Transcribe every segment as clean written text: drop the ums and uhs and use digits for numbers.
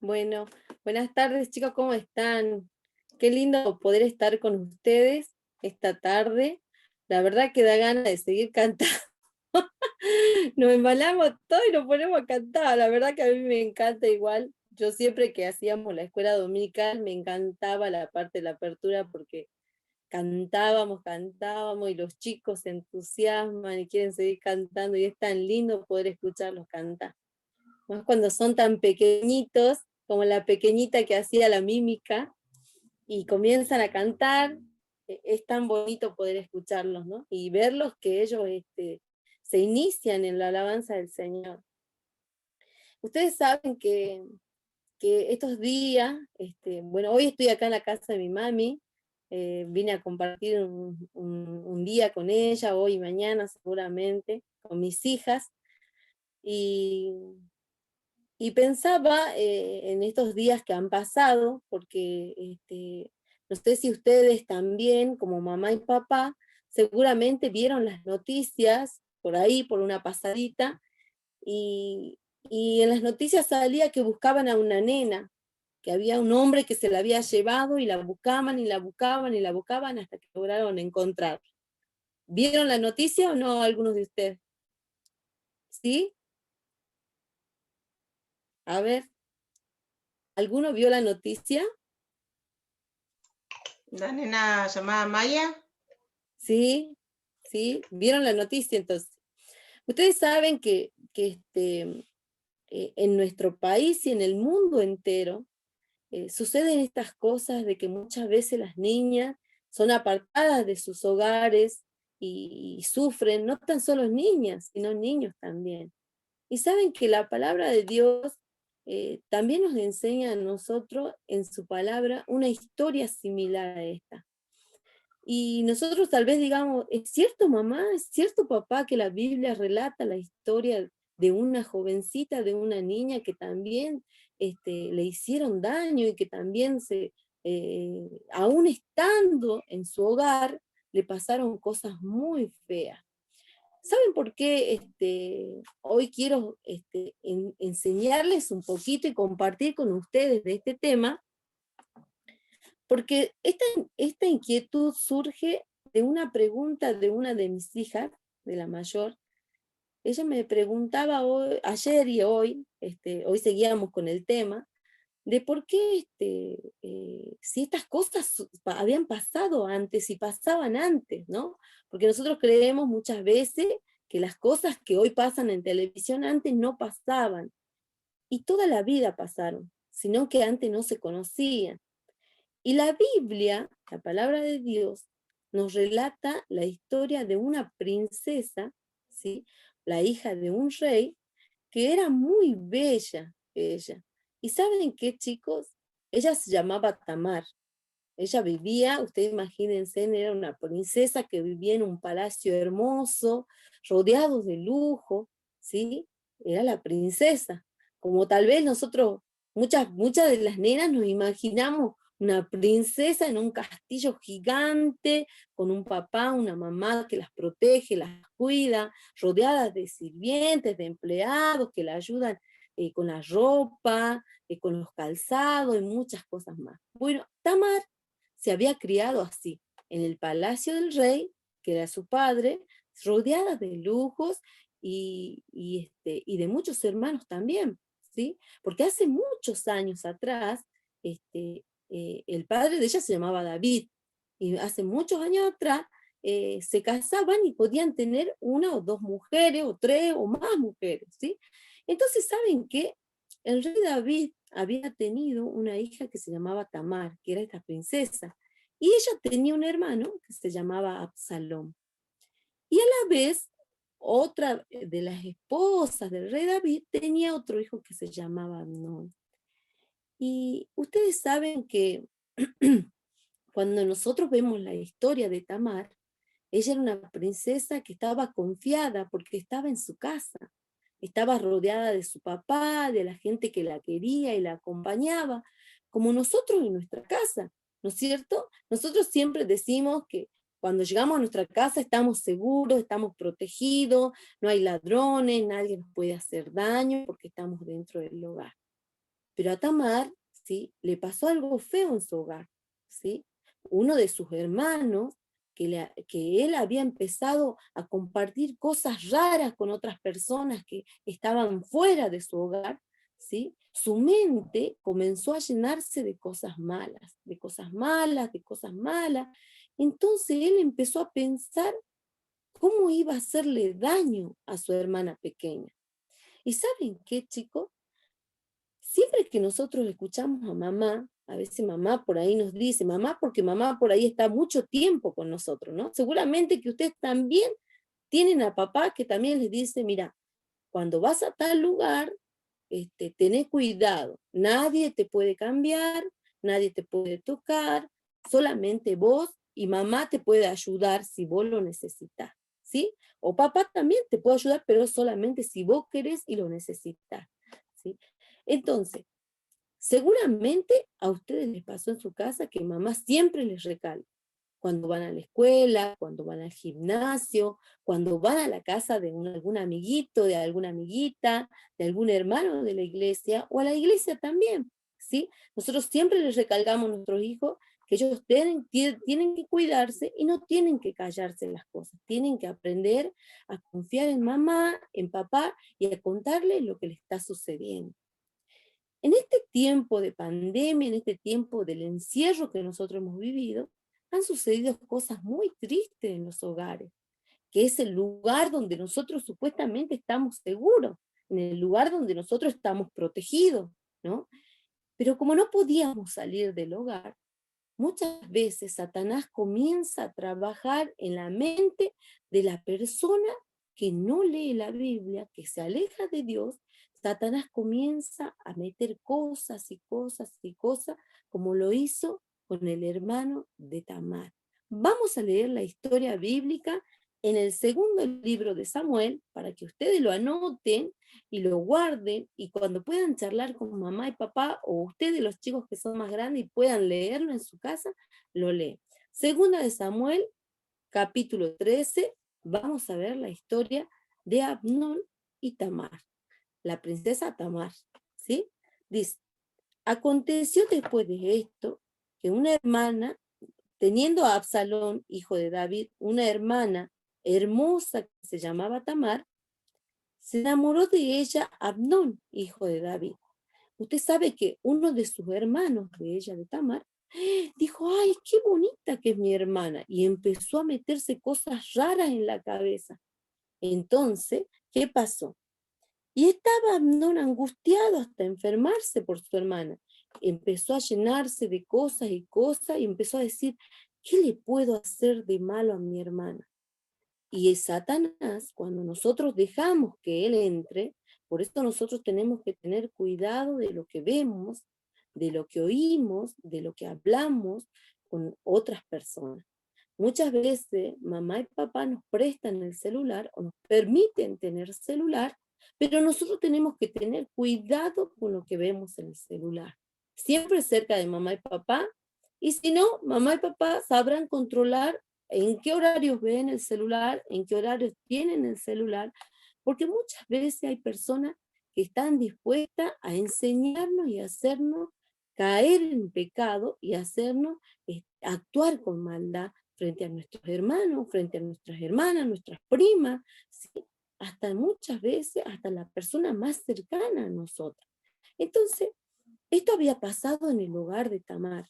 Bueno, buenas tardes chicos, ¿cómo están? Qué lindo poder estar con ustedes esta tarde. La verdad que da ganas de seguir cantando. Nos embalamos todo y nos ponemos a cantar. La verdad que a mí me encanta igual. Yo siempre que hacíamos la escuela dominical me encantaba la parte de la apertura porque cantábamos y los chicos se entusiasman y quieren seguir cantando y es tan lindo poder escucharlos cantar. Más cuando son tan pequeñitos, como la pequeñita que hacía la mímica, y comienzan a cantar, es tan bonito poder escucharlos, ¿no? Y verlos que ellos se inician en la alabanza del Señor. Ustedes saben que estos días, bueno, hoy estoy acá en la casa de mi mami, vine a compartir un día con ella, hoy y mañana seguramente, con mis hijas, y Y pensaba en estos días que han pasado, porque no sé si ustedes también, como mamá y papá, seguramente vieron las noticias por ahí, por una pasadita, y, y en las noticias salía que buscaban a una nena, que había un hombre que se la había llevado y la buscaban y la buscaban y la buscaban hasta que lograron encontrar. ¿Vieron la noticia o no algunos de ustedes? ¿Sí? A ver, ¿alguno vio la noticia? La nena llamada Maya. Sí, sí, vieron la noticia entonces. Ustedes saben que en nuestro país y en el mundo entero suceden estas cosas de que muchas veces las niñas son apartadas de sus hogares y sufren, no tan solo niñas, sino niños también. Y saben que la palabra de Dios también nos enseña a nosotros en su palabra una historia similar a esta. Y nosotros tal vez digamos, ¿es cierto mamá, es cierto papá que la Biblia relata la historia de una jovencita, de una niña que también le hicieron daño y que también aún estando en su hogar, le pasaron cosas muy feas? ¿Saben por qué hoy quiero enseñarles un poquito y compartir con ustedes de este tema? Porque esta inquietud surge de una pregunta de una de mis hijas, de la mayor. Ella me preguntaba ayer y hoy, hoy seguíamos con el tema, de por qué, si estas cosas habían pasado antes y pasaban antes, ¿no? Porque nosotros creemos muchas veces que las cosas que hoy pasan en televisión antes no pasaban, y toda la vida pasaron, sino que antes no se conocían. Y la Biblia, la palabra de Dios, nos relata la historia de una princesa, ¿sí? La hija de un rey, que era muy bella ella. ¿Y saben qué, chicos? Ella se llamaba Tamar. Ella vivía, ustedes imagínense, era una princesa que vivía en un palacio hermoso, rodeado de lujo, ¿sí? Era la princesa. Como tal vez nosotros, muchas de las nenas nos imaginamos una princesa en un castillo gigante, con un papá, una mamá que las protege, las cuida, rodeadas de sirvientes, de empleados que la ayudan con la ropa, con los calzados y muchas cosas más. Bueno, Tamar se había criado así, en el palacio del rey, que era su padre, rodeada de lujos y de muchos hermanos también, ¿sí? Porque hace muchos años atrás, el padre de ella se llamaba David, y hace muchos años atrás se casaban y podían tener una o dos mujeres, o tres o más mujeres, ¿sí? Entonces, ¿saben qué? El rey David había tenido una hija que se llamaba Tamar, que era esta princesa, y ella tenía un hermano que se llamaba Absalón. Y a la vez, otra de las esposas del rey David tenía otro hijo que se llamaba Amnón. Y ustedes saben que cuando nosotros vemos la historia de Tamar, ella era una princesa que estaba confiada porque estaba en su casa, estaba rodeada de su papá, de la gente que la quería y la acompañaba, como nosotros en nuestra casa, ¿no es cierto? Nosotros siempre decimos que cuando llegamos a nuestra casa estamos seguros, estamos protegidos, no hay ladrones, nadie nos puede hacer daño porque estamos dentro del hogar. Pero a Tamar, ¿sí?, le pasó algo feo en su hogar, ¿sí? Uno de sus hermanos, que él había empezado a compartir cosas raras con otras personas que estaban fuera de su hogar, ¿sí? Su mente comenzó a llenarse de cosas malas, de cosas malas, de cosas malas. Entonces él empezó a pensar cómo iba a hacerle daño a su hermana pequeña. ¿Y saben qué, chicos? Siempre que nosotros escuchamos a mamá, a veces mamá por ahí nos dice, mamá, porque mamá por ahí está mucho tiempo con nosotros, ¿no? Seguramente que ustedes también tienen a papá que también les dice, mira, cuando vas a tal lugar, tenés cuidado, nadie te puede cambiar, nadie te puede tocar, solamente vos y mamá te puede ayudar si vos lo necesitas, ¿sí? O papá también te puede ayudar, pero solamente si vos querés y lo necesitas, ¿sí? Entonces, seguramente a ustedes les pasó en su casa que mamá siempre les recalca, cuando van a la escuela, cuando van al gimnasio, cuando van a la casa de algún amiguito, de alguna amiguita, de algún hermano de la iglesia, o a la iglesia también, ¿sí? Nosotros siempre les recalcamos a nuestros hijos que ellos tienen que cuidarse y no tienen que callarse las cosas, tienen que aprender a confiar en mamá, en papá y a contarles lo que les está sucediendo. En este tiempo de pandemia, en este tiempo del encierro que nosotros hemos vivido, han sucedido cosas muy tristes en los hogares, que es el lugar donde nosotros supuestamente estamos seguros, en el lugar donde nosotros estamos protegidos, ¿no? Pero como no podíamos salir del hogar, muchas veces Satanás comienza a trabajar en la mente de la persona que no lee la Biblia, que se aleja de Dios. Satanás comienza a meter cosas y cosas y cosas, como lo hizo con el hermano de Tamar. Vamos a leer la historia bíblica en el segundo libro de Samuel, para que ustedes lo anoten y lo guarden, y cuando puedan charlar con mamá y papá, o ustedes los chicos que son más grandes y puedan leerlo en su casa, lo leen. Segunda de Samuel, capítulo 13, vamos a ver la historia de Amnón y Tamar, la princesa Tamar, ¿sí? Dice, aconteció después de esto que una hermana, teniendo a Absalón, hijo de David, una hermana hermosa que se llamaba Tamar, se enamoró de ella Amnón, hijo de David. Usted sabe que uno de sus hermanos de ella, de Tamar, dijo, ay, qué bonita que es mi hermana, y empezó a meterse cosas raras en la cabeza. Entonces, ¿qué pasó? Y estaba Amnón angustiado hasta enfermarse por su hermana. Empezó a llenarse de cosas y cosas y empezó a decir, ¿qué le puedo hacer de malo a mi hermana? Y es Satanás, cuando nosotros dejamos que él entre, por eso nosotros tenemos que tener cuidado de lo que vemos, de lo que oímos, de lo que hablamos con otras personas. Muchas veces mamá y papá nos prestan el celular o nos permiten tener celular, pero nosotros tenemos que tener cuidado con lo que vemos en el celular. Siempre cerca de mamá y papá, y si no, mamá y papá sabrán controlar en qué horarios ven el celular, en qué horarios tienen el celular, porque muchas veces hay personas que están dispuestas a enseñarnos y hacernos caer en pecado y hacernos actuar con maldad frente a nuestros hermanos, frente a nuestras hermanas, nuestras primas, ¿sí? Hasta muchas veces, hasta la persona más cercana a nosotros. Entonces, esto había pasado en el hogar de Tamar.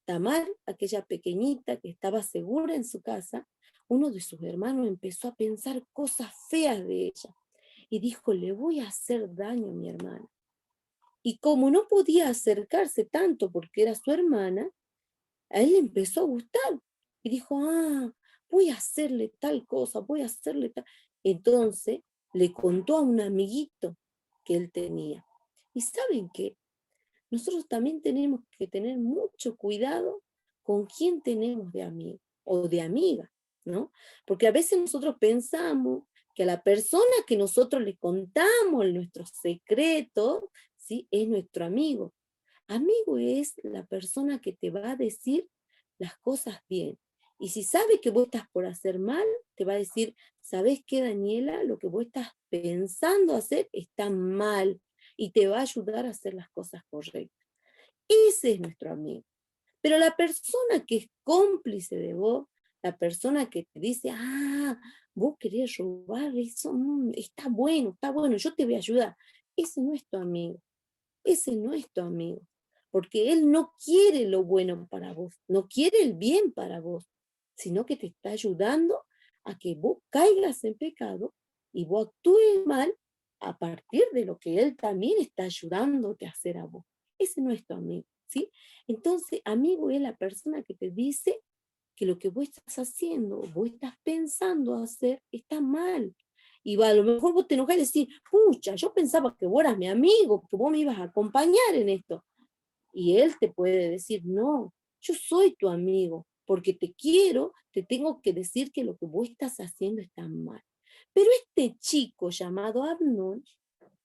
Tamar, aquella pequeñita que estaba segura en su casa, uno de sus hermanos empezó a pensar cosas feas de ella y dijo, le voy a hacer daño a mi hermana. Y como no podía acercarse tanto porque era su hermana, a él le empezó a gustar y dijo, voy a hacerle tal cosa, voy a hacerle tal. Entonces le contó a un amiguito que él tenía. ¿Y saben qué? Nosotros también tenemos que tener mucho cuidado con quién tenemos de amigo o de amiga, ¿no? Porque a veces nosotros pensamos que a la persona que nosotros le contamos nuestros secretos, ¿sí?, es nuestro amigo. Amigo es la persona que te va a decir las cosas bien. Y si sabe que vos estás por hacer mal, te va a decir, ¿sabés qué, Daniela? Lo que vos estás pensando hacer está mal. y te va a ayudar a hacer las cosas correctas. Ese es nuestro amigo. Pero la persona que es cómplice de vos, la persona que te dice, vos querés robar, eso está bueno, yo te voy a ayudar. Ese no es tu amigo, ese no es tu amigo, porque él no quiere lo bueno para vos, no quiere el bien para vos, sino que te está ayudando a que vos caigas en pecado y vos actúes mal a partir de lo que él también está ayudándote a hacer a vos. Ese no es tu amigo, ¿sí? Entonces, amigo es la persona que te dice que lo que vos estás haciendo, vos estás pensando hacer, está mal. Y a lo mejor vos te enojás y decís, pucha, yo pensaba que vos eras mi amigo, que vos me ibas a acompañar en esto. Y él te puede decir, no, yo soy tu amigo, porque te quiero, te tengo que decir que lo que vos estás haciendo está mal. Pero este chico llamado Amnón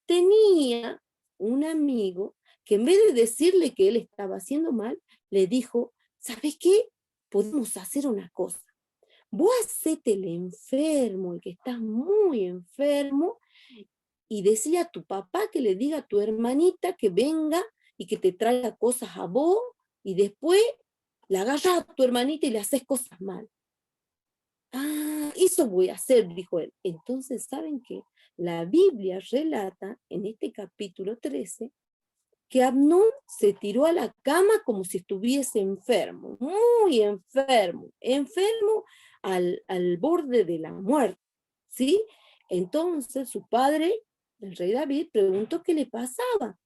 tenía un amigo que en vez de decirle que él estaba haciendo mal, le dijo, ¿sabes qué? Podemos hacer una cosa. Vos hacete el enfermo, el que estás muy enfermo, y decile a tu papá que le diga a tu hermanita que venga y que te traiga cosas a vos, y después la agarras a tu hermanita y le haces cosas mal. Eso voy a hacer, dijo él. Entonces, ¿saben qué? La Biblia relata en este capítulo 13 que Amnón se tiró a la cama como si estuviese enfermo, muy enfermo, enfermo al borde de la muerte, ¿sí? Entonces su padre, el rey David, preguntó qué le pasaba.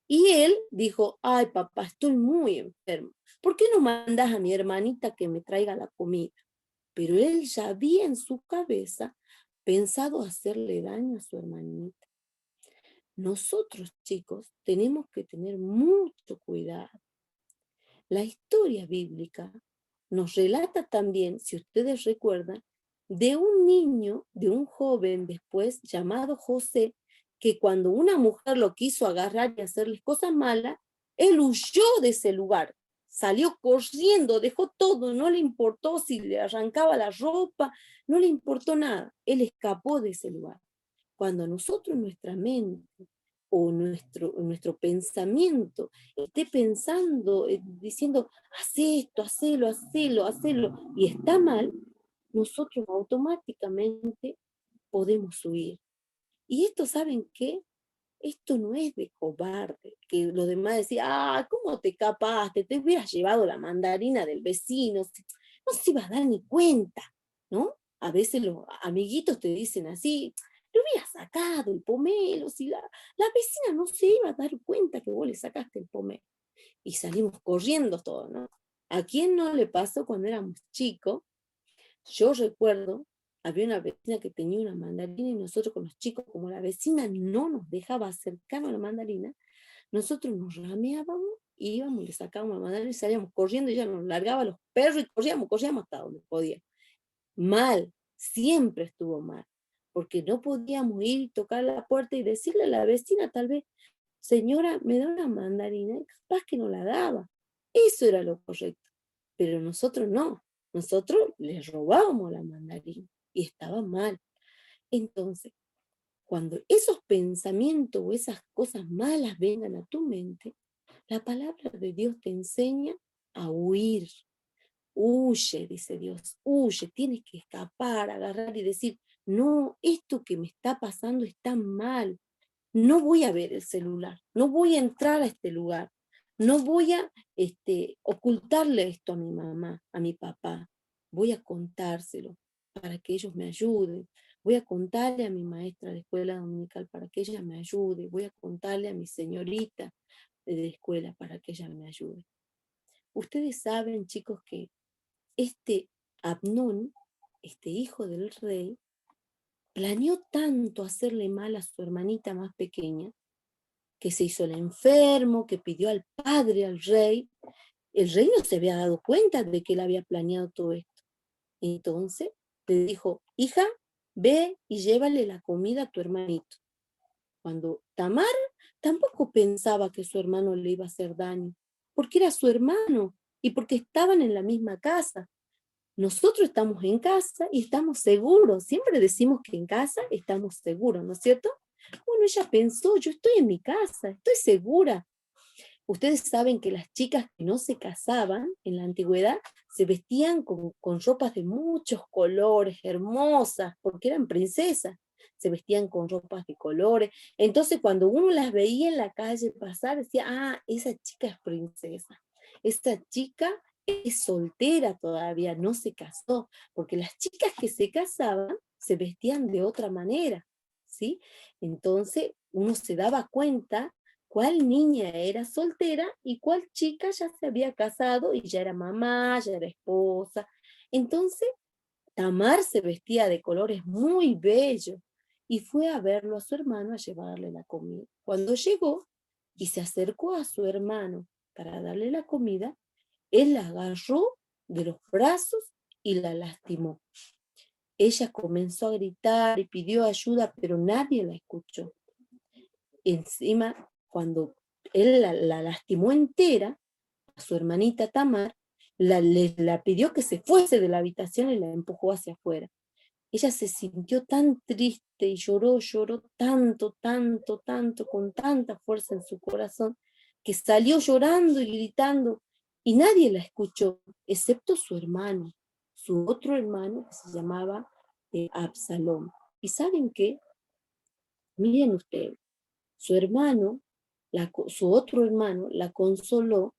Y él dijo, ay papá, estoy muy enfermo, ¿por qué no mandas a mi hermanita que me traiga la comida? Pero él ya había en su cabeza pensado hacerle daño a su hermanita. Nosotros, chicos, tenemos que tener mucho cuidado. La historia bíblica nos relata también, si ustedes recuerdan, de un niño, de un joven después llamado José, que cuando una mujer lo quiso agarrar y hacerles cosas malas, él huyó de ese lugar, salió corriendo, dejó todo, no le importó si le arrancaba la ropa, no le importó nada, él escapó de ese lugar. Cuando nosotros nuestra mente o nuestro pensamiento esté pensando, diciendo, haz esto, hacelo, y está mal, nosotros automáticamente podemos huir. Y esto, ¿saben qué? Esto no es de cobarde, que los demás decían, ¿cómo te escapaste? Te hubieras llevado la mandarina del vecino, no se iba a dar ni cuenta, ¿no? A veces los amiguitos te dicen así, le hubieras sacado el pomelo, si la vecina no se iba a dar cuenta que vos le sacaste el pomelo. Y salimos corriendo todos, ¿no? ¿A quién no le pasó cuando éramos chicos? Yo recuerdo, había una vecina que tenía una mandarina y nosotros con los chicos, como la vecina no nos dejaba acercarnos a la mandarina, nosotros nos rameábamos, íbamos y le sacábamos la mandarina y salíamos corriendo y ella nos largaba los perros y corríamos hasta donde podíamos. Mal, siempre estuvo mal, porque no podíamos ir y tocar la puerta y decirle a la vecina tal vez, señora, me da una mandarina, y capaz que no la daba. Eso era lo correcto, pero nosotros no, nosotros les robábamos la mandarina y estaba mal. Entonces, cuando esos pensamientos o esas cosas malas vengan a tu mente, la palabra de Dios te enseña a huir. Huye, dice Dios, huye, tienes que escapar, agarrar y decir, no, esto que me está pasando está mal, no voy a ver el celular, no voy a entrar a este lugar, no voy a ocultarle esto a mi mamá, a mi papá, voy a contárselo para que ellos me ayuden, voy a contarle a mi maestra de escuela dominical para que ella me ayude, voy a contarle a mi señorita de la escuela para que ella me ayude. Ustedes saben, chicos, que este Amnón, este hijo del rey, planeó tanto hacerle mal a su hermanita más pequeña, que se hizo el enfermo, que pidió al padre, al rey. El rey no se había dado cuenta de que él había planeado todo esto. Entonces le dijo, hija, ve y llévale la comida a tu hermanito. Cuando Tamar tampoco pensaba que su hermano le iba a hacer daño, porque era su hermano y porque estaban en la misma casa. Nosotros estamos en casa y estamos seguros. Siempre decimos que en casa estamos seguros, ¿no es cierto? Bueno, ella pensó, yo estoy en mi casa, estoy segura. Ustedes saben que las chicas que no se casaban en la antigüedad se vestían con ropas de muchos colores, hermosas, porque eran princesas. Se vestían con ropas de colores. Entonces, cuando uno las veía en la calle pasar, decía, ah, esa chica es princesa. Esa chica es soltera todavía, no se casó. Porque las chicas que se casaban se vestían de otra manera, ¿sí? Entonces, uno se daba cuenta cuál niña era soltera y cuál chica ya se había casado y ya era mamá, ya era esposa. Entonces, Tamar se vestía de colores muy bellos y fue a verlo a su hermano a llevarle la comida. Cuando llegó y se acercó a su hermano para darle la comida, él la agarró de los brazos y la lastimó. Ella comenzó a gritar y pidió ayuda, pero nadie la escuchó. Encima, cuando él la lastimó entera, a su hermanita Tamar, la pidió que se fuese de la habitación y la empujó hacia afuera. Ella se sintió tan triste y lloró tanto, tanto, tanto, con tanta fuerza en su corazón, que salió llorando y gritando, y nadie la escuchó, excepto su hermano, su otro hermano que se llamaba Absalón. ¿Y saben qué? Miren ustedes, su hermano, su otro hermano, la consoló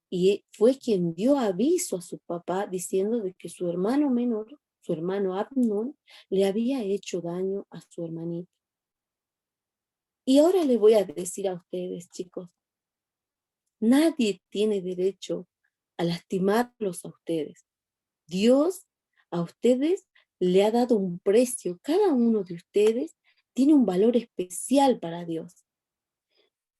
y fue quien dio aviso a su papá diciendo de que su hermano menor, su hermano Amnón, le había hecho daño a su hermanita. Y ahora les voy a decir a ustedes, chicos, nadie tiene derecho a lastimarlos a ustedes. Dios a ustedes le ha dado un precio. Cada uno de ustedes tiene un valor especial para Dios.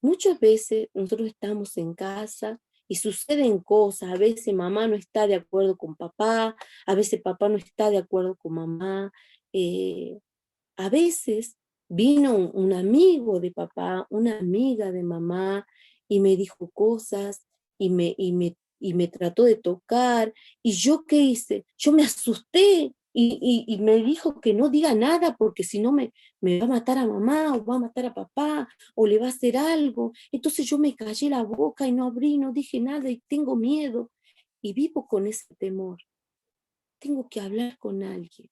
Muchas veces nosotros estamos en casa y suceden cosas, a veces mamá no está de acuerdo con papá, a veces papá no está de acuerdo con mamá, a veces vino un amigo de papá, una amiga de mamá y me dijo cosas y me trató de tocar y yo ¿qué hice? Yo me asusté y me dijo que no diga nada porque si no me va a matar a mamá o va a matar a papá o le va a hacer algo. Entonces yo me callé la boca y no abrí, no dije nada y tengo miedo y vivo con ese temor. Tengo que hablar con alguien.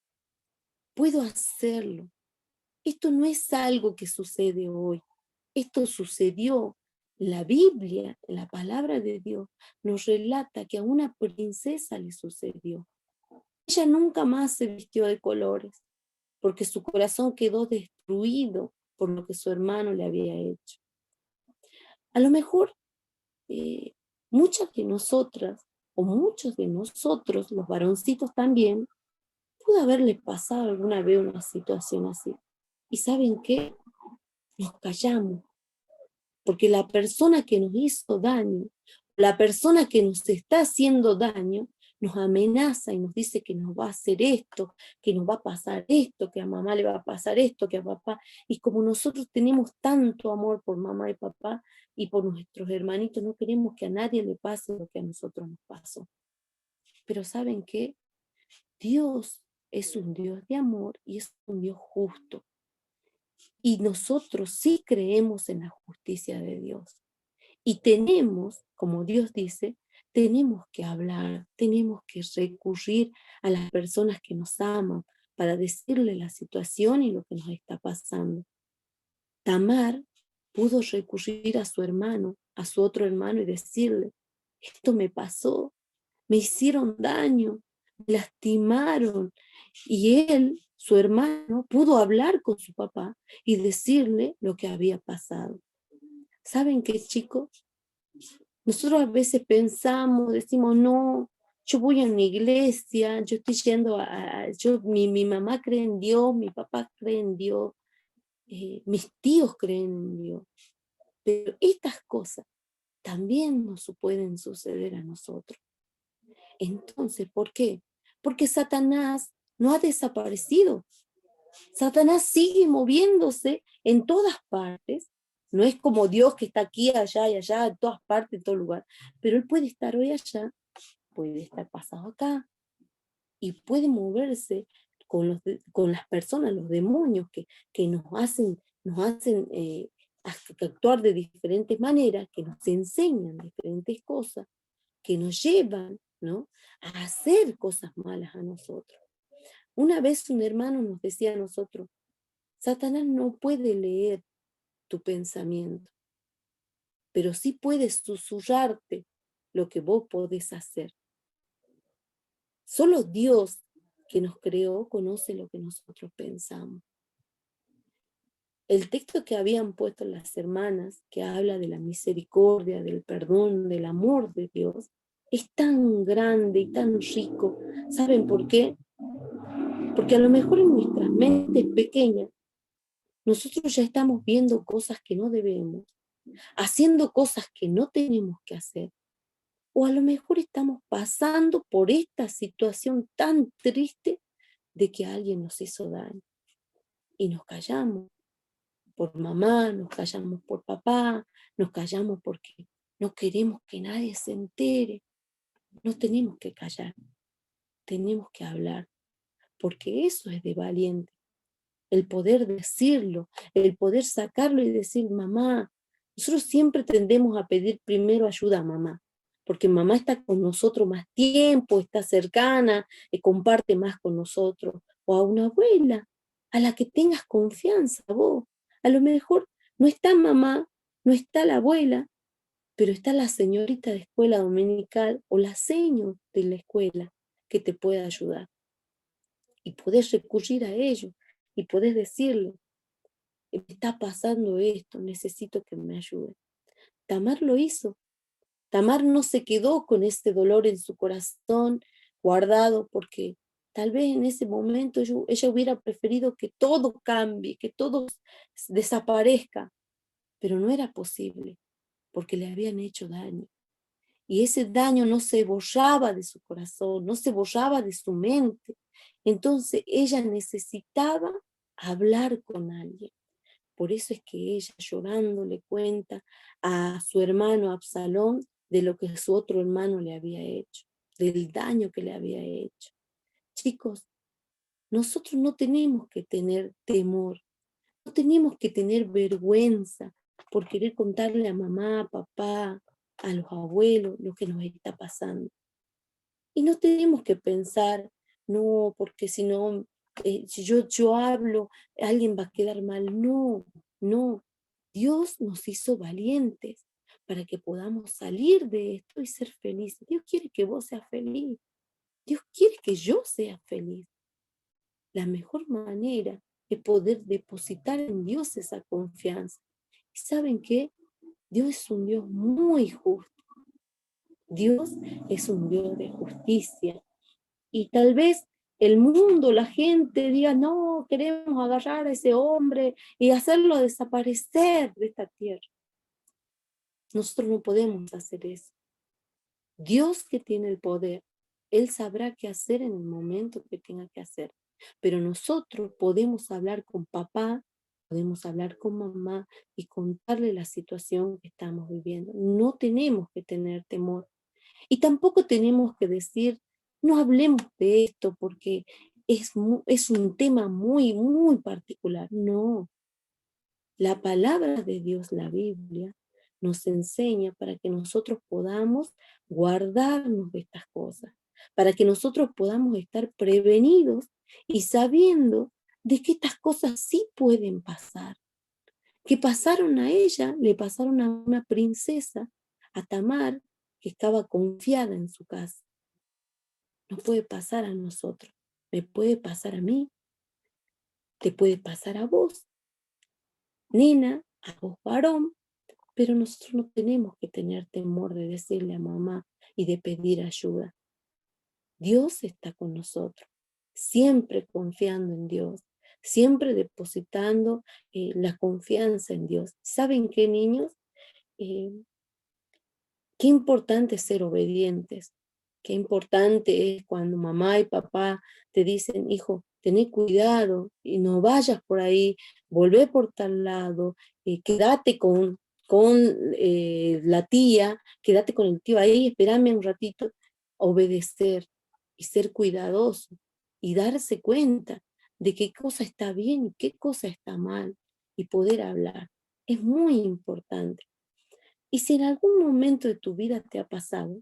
Puedo hacerlo. Esto no es algo que sucede hoy. Esto sucedió. La Biblia, la palabra de Dios, nos relata que a una princesa le sucedió. Ella nunca más se vistió de colores porque su corazón quedó destruido por lo que su hermano le había hecho. A lo mejor muchas de nosotras o muchos de nosotros, los varoncitos también, pudo haberle pasado alguna vez una situación así. ¿Y saben qué? Nos callamos, porque la persona que nos hizo daño, la persona que nos está haciendo daño, nos amenaza y nos dice que nos va a hacer esto, que nos va a pasar esto, que a mamá le va a pasar esto, que a papá. Y como nosotros tenemos tanto amor por mamá y papá y por nuestros hermanitos, no queremos que a nadie le pase lo que a nosotros nos pasó. Pero ¿saben qué? Dios es un Dios de amor y es un Dios justo. Y nosotros sí creemos en la justicia de Dios. Y tenemos, como Dios dice, tenemos que hablar, tenemos que recurrir a las personas que nos aman para decirle la situación y lo que nos está pasando. Tamar pudo recurrir a su hermano, a su otro hermano y decirle, esto me pasó, me hicieron daño, me lastimaron. Y él, su hermano, pudo hablar con su papá y decirle lo que había pasado. ¿Saben qué, chicos? Nosotros a veces pensamos, decimos, no, yo voy a una iglesia, yo estoy yendo mi mamá cree en Dios, mi papá cree en Dios, mis tíos creen en Dios. Pero estas cosas también nos pueden suceder a nosotros. Entonces, ¿por qué? Porque Satanás no ha desaparecido. Satanás sigue moviéndose en todas partes. No es como Dios que está aquí, allá y allá, en todas partes, en todo lugar. Pero Él puede estar hoy allá, puede estar pasado acá y puede moverse con las personas, los demonios que nos hacen nos hacen actuar de diferentes maneras, que nos enseñan diferentes cosas, que nos llevan, ¿no?, a hacer cosas malas a nosotros. Una vez un hermano nos decía a nosotros: Satanás no puede leer tu pensamiento, pero sí puede susurrarte lo que vos podés hacer. Solo Dios, que nos creó, conoce lo que nosotros pensamos. El texto que habían puesto las hermanas, que habla de la misericordia, del perdón, del amor de Dios, es tan grande y tan rico. ¿Saben por qué? Porque a lo mejor en nuestras mentes pequeñas, nosotros ya estamos viendo cosas que no debemos, haciendo cosas que no tenemos que hacer, o a lo mejor estamos pasando por esta situación tan triste de que alguien nos hizo daño y nos callamos por mamá, nos callamos por papá, nos callamos porque no queremos que nadie se entere. No tenemos que callar, tenemos que hablar, porque eso es de valiente, el poder decirlo, el poder sacarlo y decir: mamá. Nosotros siempre tendemos a pedir primero ayuda a mamá, porque mamá está con nosotros más tiempo, está cercana, comparte más con nosotros, o a una abuela, a la que tengas confianza vos. A lo mejor no está mamá, no está la abuela, pero está la señorita de escuela dominical o la seño de la escuela que te puede ayudar. Y podés recurrir a ellos y podés decirle: me está pasando esto, necesito que me ayude. Tamar lo hizo. Tamar no se quedó con este dolor en su corazón guardado, porque tal vez en ese momento ella hubiera preferido que todo cambie, que todo desaparezca, pero no era posible, porque le habían hecho daño. Y ese daño no se borraba de su corazón, no se borraba de su mente. Entonces ella necesitaba hablar con alguien. Por eso es que ella, llorando, le cuenta a su hermano Absalón de lo que su otro hermano le había hecho, del daño que le había hecho. Chicos, nosotros no tenemos que tener temor, no tenemos que tener vergüenza por querer contarle a mamá, a papá, a los abuelos lo que nos está pasando. Y no tenemos que pensar: no, porque si no, si yo hablo, alguien va a quedar mal. No, no. Dios nos hizo valientes para que podamos salir de esto y ser felices. Dios quiere que vos seas feliz. Dios quiere que yo sea feliz. La mejor manera es poder depositar en Dios esa confianza. ¿Y saben qué? Dios es un Dios muy justo. Dios es un Dios de justicia. Y tal vez el mundo, la gente diga: no, queremos agarrar a ese hombre y hacerlo desaparecer de esta tierra. Nosotros no podemos hacer eso. Dios, que tiene el poder, Él sabrá qué hacer en el momento que tenga que hacer. Pero nosotros podemos hablar con papá, podemos hablar con mamá y contarle la situación que estamos viviendo. No tenemos que tener temor. Y tampoco tenemos que decir: no hablemos de esto porque es un tema muy, muy particular. No, la palabra de Dios, la Biblia, nos enseña para que nosotros podamos guardarnos de estas cosas, para que nosotros podamos estar prevenidos y sabiendo de que estas cosas sí pueden pasar, que pasaron a ella, le pasaron a una princesa, a Tamar, que estaba confiada en su casa. Nos puede pasar a nosotros, me puede pasar a mí, te puede pasar a vos, nena, a vos varón, pero nosotros no tenemos que tener temor de decirle a mamá y de pedir ayuda. Dios está con nosotros, siempre confiando en Dios, siempre depositando la confianza en Dios. ¿Saben qué, niños? Eh, Qué importante es ser obedientes. Qué importante es cuando mamá y papá te dicen: hijo, tené cuidado y no vayas por ahí, volvé por tal lado, quédate con la tía, quédate con el tío ahí, espérame un ratito. Obedecer y ser cuidadoso y darse cuenta de qué cosa está bien y qué cosa está mal. y poder hablar. Es muy importante. Y si en algún momento de tu vida te ha pasado,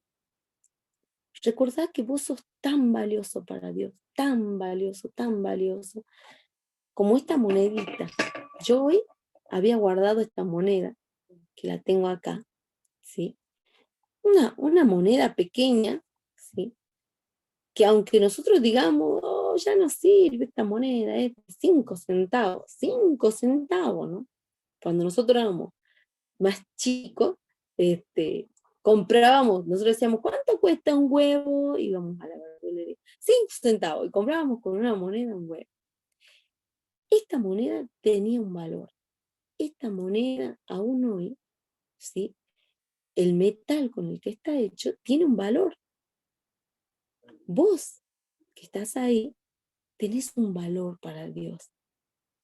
recordá que vos sos tan valioso para Dios, tan valioso, como esta monedita. Yo hoy había guardado esta moneda, que la tengo acá, ¿sí? Una moneda pequeña, ¿sí? Que aunque nosotros digamos, oh, ya no sirve esta moneda, es 5 centavos, ¿no? Cuando nosotros éramos más chicos, comprábamos, nosotros decíamos, ¿cuánto cuesta un huevo? Íbamos a la verdulería, 5 centavos, y comprábamos con una moneda un huevo. Esta moneda tenía un valor. Esta moneda, aún hoy, ¿sí? El metal con el que está hecho tiene un valor. Vos, que estás ahí, tenés un valor para Dios,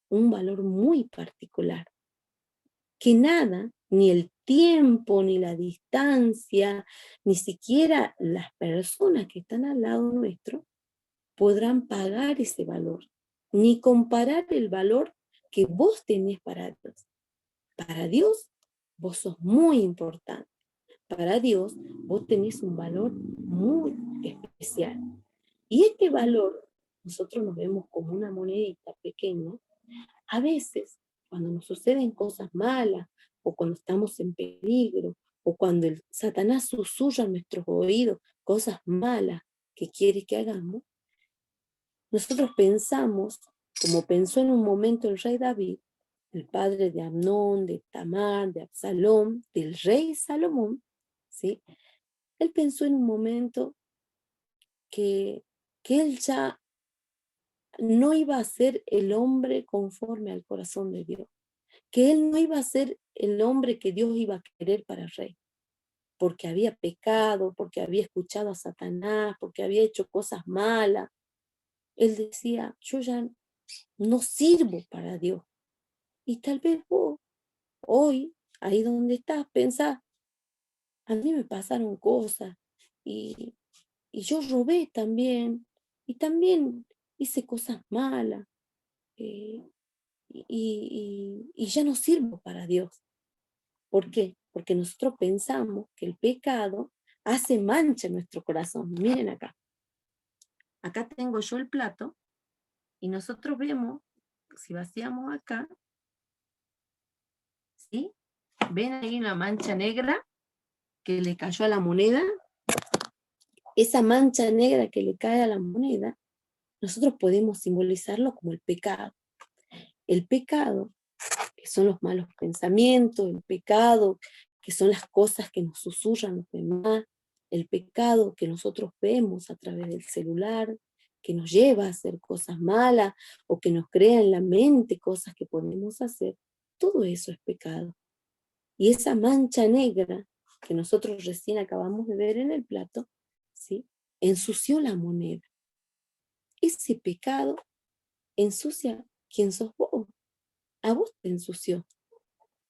un valor muy particular, que nada, ni el tiempo, ni la distancia, ni siquiera las personas que están al lado nuestro podrán pagar ese valor, ni comparar el valor que vos tenés para Dios. Para Dios, vos sos muy importante. Para Dios, vos tenés un valor muy especial. Y este valor, nosotros nos vemos como una monedita pequeña. A veces, cuando nos suceden cosas malas, o cuando estamos en peligro, o cuando el Satanás susurra en nuestros oídos cosas malas que quiere que hagamos, nosotros pensamos, como pensó en un momento el rey David, el padre de Amnón, de Tamar, de Absalón, del rey Salomón, ¿sí? Él pensó en un momento que él ya no iba a ser el hombre conforme al corazón de Dios, que él no iba a ser el hombre que Dios iba a querer para rey, porque había pecado, porque había escuchado a Satanás, porque había hecho cosas malas. Él decía, yo ya no sirvo para Dios. Y tal vez vos, hoy, ahí donde estás, pensás, a mí me pasaron cosas y, y yo robé también, y también hice cosas malas, eh, y ya no sirvo para Dios. ¿Por qué? Porque nosotros pensamos que el pecado hace mancha en nuestro corazón. Miren acá. Acá tengo yo el plato y nosotros vemos, si vaciamos acá, ¿sí? ¿Ven ahí una mancha negra que le cayó a la moneda? Esa mancha negra que le cae a la moneda, nosotros podemos simbolizarlo como el pecado. El pecado, que son los malos pensamientos, el pecado, que son las cosas que nos susurran los demás, el pecado que nosotros vemos a través del celular, que nos lleva a hacer cosas malas o que nos crea en la mente cosas que podemos hacer, todo eso es pecado. Y esa mancha negra que nosotros recién acabamos de ver en el plato, ¿sí? Ensució la moneda. Ese pecado ensucia quién sos vos. A vos te ensució,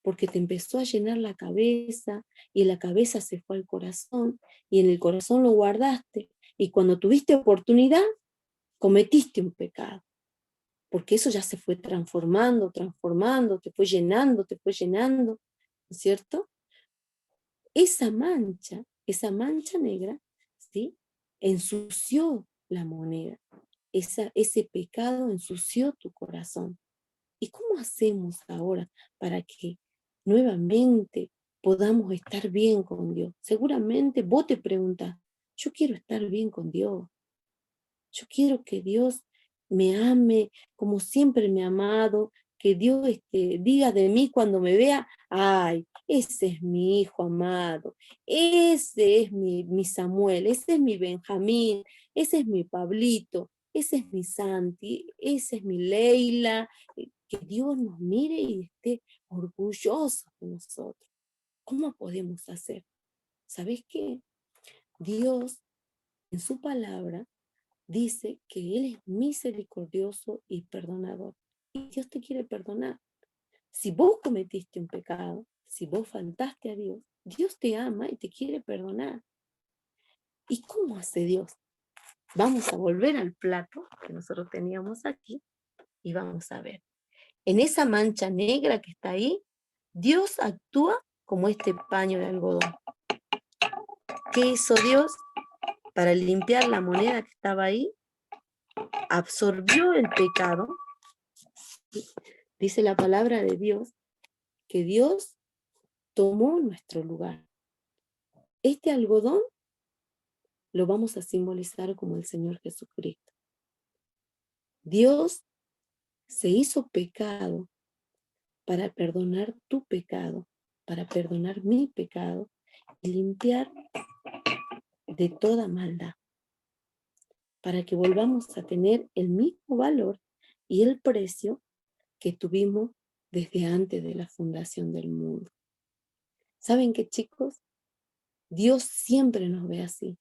porque te empezó a llenar la cabeza y la cabeza se fue al corazón y en el corazón lo guardaste y cuando tuviste oportunidad cometiste un pecado, porque eso ya se fue transformando, te fue llenando, ¿no es cierto? Esa mancha negra, ¿sí? Ensució la moneda, ese pecado ensució tu corazón. ¿Y cómo hacemos ahora para que nuevamente podamos estar bien con Dios? Seguramente vos te preguntas, yo quiero estar bien con Dios. Yo quiero que Dios me ame como siempre me ha amado, que Dios diga de mí cuando me vea, ay, ese es mi hijo amado, ese es mi Samuel, ese es mi Benjamín, ese es mi Pablito, ese es mi Santi, ese es mi Leila, que Dios nos mire y esté orgulloso de nosotros. ¿Cómo podemos hacer? ¿Sabes qué? Dios en su palabra dice que Él es misericordioso y perdonador. Y Dios te quiere perdonar. Si vos cometiste un pecado, si vos faltaste a Dios, Dios te ama y te quiere perdonar. ¿Y cómo hace Dios? Vamos a volver al plato que nosotros teníamos aquí y vamos a ver. en esa mancha negra que está ahí, Dios actúa como este paño de algodón. ¿Qué hizo Dios? Para limpiar la moneda que estaba ahí, absorbió el pecado. Dice la palabra de Dios que Dios tomó nuestro lugar. Este algodón lo vamos a simbolizar como el Señor Jesucristo. Dios se hizo pecado para perdonar tu pecado, para perdonar mi pecado y limpiar de toda maldad, para que volvamos a tener el mismo valor y el precio que tuvimos desde antes de la fundación del mundo. ¿Saben qué, chicos? Dios siempre nos ve así.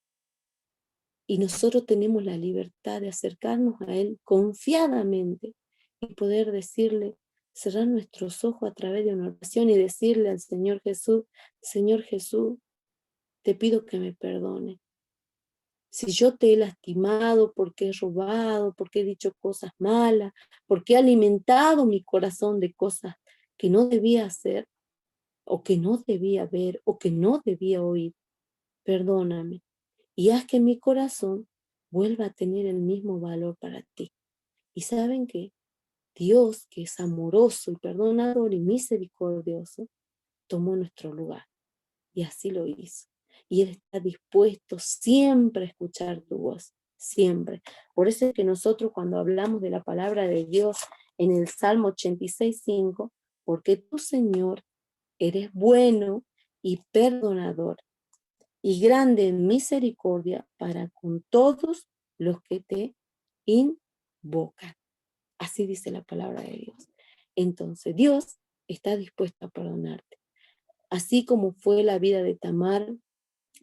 Y nosotros tenemos la libertad de acercarnos a Él confiadamente y poder decirle, cerrar nuestros ojos a través de una oración y decirle al Señor Jesús, te pido que me perdone. Si yo te he lastimado, porque he robado, porque he dicho cosas malas, porque he alimentado mi corazón de cosas que no debía hacer, o que no debía ver, o que no debía oír, perdóname. Y haz que mi corazón vuelva a tener el mismo valor para ti. ¿Y saben qué? Dios, que es amoroso y perdonador y misericordioso, tomó nuestro lugar. Y así lo hizo. Y Él está dispuesto siempre a escuchar tu voz, siempre. Por eso es que nosotros cuando hablamos de la palabra de Dios en el Salmo 86:5, porque tú, Señor, eres bueno y perdonador, y grande en misericordia para con todos los que te invocan. Así dice la palabra de Dios. Entonces, Dios está dispuesto a perdonarte. Así como fue la vida de Tamar,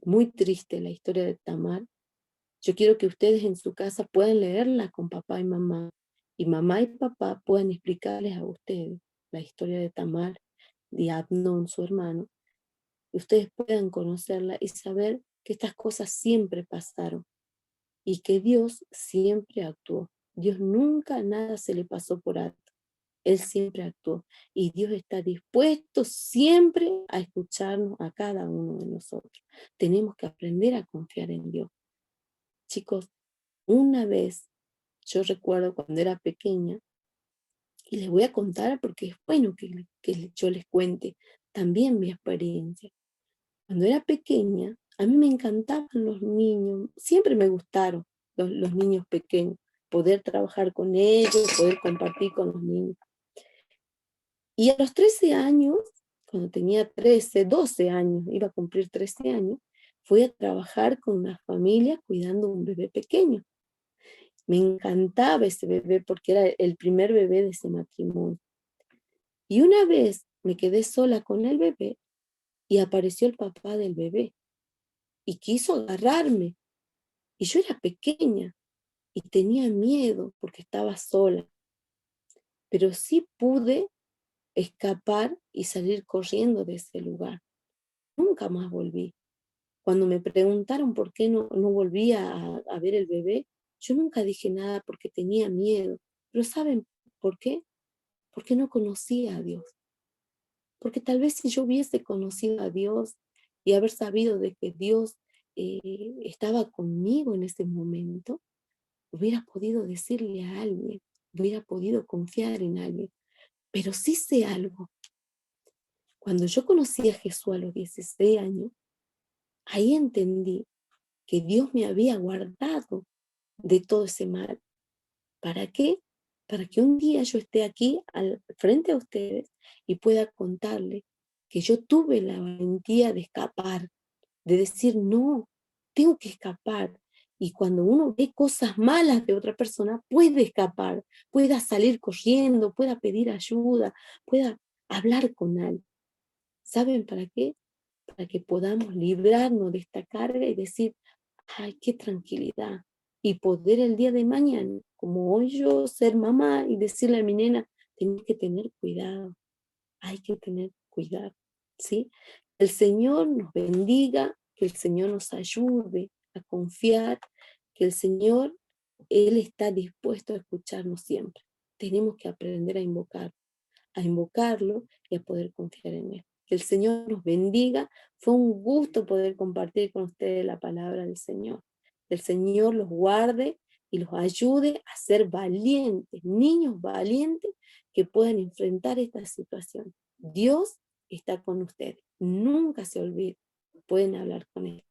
muy triste la historia de Tamar, yo quiero que ustedes en su casa puedan leerla con papá y mamá y papá puedan explicarles a ustedes la historia de Tamar, de Amnón, su hermano, y ustedes puedan conocerla y saber que estas cosas siempre pasaron y que Dios siempre actuó. Dios nunca nada se le pasó por alto. Él siempre actuó y Dios está dispuesto siempre a escucharnos a cada uno de nosotros. Tenemos que aprender a confiar en Dios. Chicos, una vez yo recuerdo cuando era pequeña, y les voy a contar porque es bueno que yo les cuente también mi experiencia. Cuando era pequeña, a mí me encantaban los niños, siempre me gustaron los niños pequeños, poder trabajar con ellos, poder compartir con los niños. Y a los 13 años, cuando tenía 13, 12 años, iba a cumplir 13 años, fui a trabajar con una familia cuidando un bebé pequeño. Me encantaba ese bebé porque era el primer bebé de ese matrimonio. Y una vez me quedé sola con el bebé y apareció el papá del bebé y quiso agarrarme. Y yo era pequeña y tenía miedo porque estaba sola. Pero sí pude escapar y salir corriendo de ese lugar. Nunca más volví. Cuando me preguntaron por qué no volvía a ver el bebé, yo nunca dije nada porque tenía miedo. Pero ¿saben por qué? Porque no conocía a Dios. Porque tal vez si yo hubiese conocido a Dios y haber sabido de que Dios estaba conmigo en ese momento, hubiera podido decirle a alguien, hubiera podido confiar en alguien. Pero sí sé algo. Cuando yo conocí a Jesús a los 16 años, ahí entendí que Dios me había guardado de todo ese mal. ¿Para qué? Para que un día yo esté aquí al frente a ustedes y pueda contarles que yo tuve la valentía de escapar, de decir, no, tengo que escapar. Y cuando uno ve cosas malas de otra persona, puede escapar, pueda salir corriendo, pueda pedir ayuda, pueda hablar con alguien. ¿Saben para qué? Para que podamos librarnos de esta carga y decir, ay, qué tranquilidad. Y poder el día de mañana, como hoy yo, ser mamá y decirle a mi nena, tienes que tener cuidado, hay que tener cuidado, ¿sí? El Señor nos bendiga, que el Señor nos ayude a confiar, que el Señor, Él está dispuesto a escucharnos siempre. Tenemos que aprender a invocar. a invocarlo y a poder confiar en Él. Que el Señor nos bendiga. Fue un gusto poder compartir con ustedes la palabra del Señor. Que el Señor los guarde y los ayude a ser valientes, niños valientes que puedan enfrentar esta situación. Dios está con ustedes. Nunca se olviden. Pueden hablar con Él.